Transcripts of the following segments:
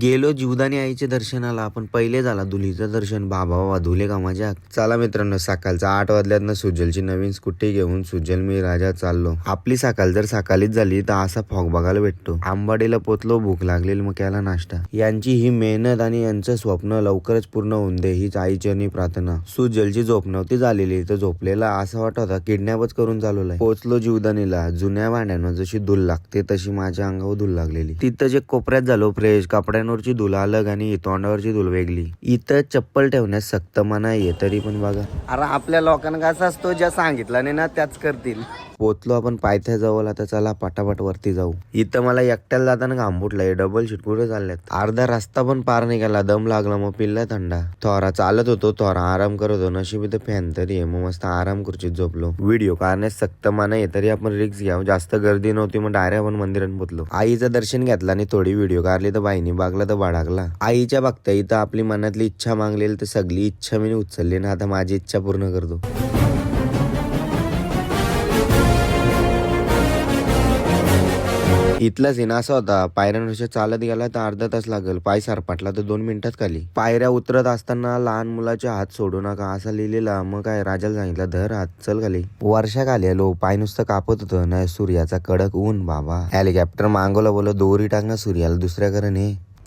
गेलो जीवदानी आईच्या दर्शनाला. आपण पहिले झाला धुलीचं दर्शन. बाबा धुले का मजा. चला मित्रांनो, सकाळचा 8 वाजल्यातनं सुजलची नवीन स्कूटी घेऊन सुजल मी राजा चाललो. आपली सकाळ जर सकाळीच झाली तर असा फॉग बघायला भेटतो. आंबाडीला पोचलो, भूक लागलेली, मग केला नाश्ता. यांची ही मेहनत आणि यांचं स्वप्न लवकरच पूर्ण होऊन दे हीच आईची प्रार्थना. सुजलची झोप नव्हती झालेली तर झोपलेला असं वाटत होता किडनॅपच करून चालवलाय. पोचलो जीवदानीला. जुन्या भांड्यांवर जशी धूल लागते तशी माझ्या अंगावर धूल लागलेली. तिथं जे कोपऱ्यात झालो फ्रेश. कपड्यांवरची धूल अलग आणि तोंडावरची धूल वेगळी. इथं चप्पल ठेवण्यास सक्त मनाई आहे, तरी पण बघा. अरे आपल्या लोकांना कसं असतो, ज्या सांगितलं नाही ना त्याच करतील. पोचलो आपण पायथ्याजवळ. आता चला पटापट वरती जाऊ. इथं मला एकट्याला जाताना घाम फुटलाय. डबल शीट कुठे चालल्यात. अर्धा रस्ता पण पार नाही केला, दम लागला. मग पिल्ला थंडा. थोरा चालत होतो, थोरा आराम करत होतो. नशिबी तर फॅन तरी आहे. मग मस्त आराम खुर्चीत झोपलो. व्हिडिओ काढण्यास सक्त मना आहे, तरी आपण रिक्स घ्यावं. जास्त गर्दी नव्हती, मग डायरेक्ट आपण मंदिरात पोचलो. आईचं दर्शन घेतलं आणि थोडी व्हिडिओ काढली तर बाईनी बागला तर बाडागला. आईच्या बघता इथं आपली मनातली इच्छा मागलेली तर सगळी इच्छा मी उचलली ना. आता माझी इच्छा पूर्ण करतो. इथला सीन असा होता, पायऱ्यांवर चालत गेला तर अर्धा तास लागल. पाय सरपटला तर 2 मिनिटात खाली. पायऱ्या उतरत असताना लहान मुलाचे हात सोडू नका असं लिहिलेला. मग काय राजाला सांगितलं धर हात, चल खाली. वर्षा खाली आलो. पाय नुसतं कापत होतं. नाही सूर्याचा कडक ऊन बाबा. हेलिकॉप्टर मागवलं, बोल दोरी टाकणार सूर्याला दुसऱ्या कारण.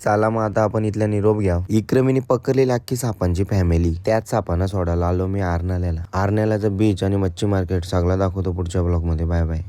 चला मग आता आपण इथल्या निरोप घ्या. विक्रमीने पकडलेली अख्खी सापांची फॅमिली. त्याच सापांना सोडायला आलो मी आरण्याला. आरण्यालाचं बीच आणि मच्छी मार्केट सगळं दाखवतो पुढच्या ब्लॉग मध्ये. Bye bye.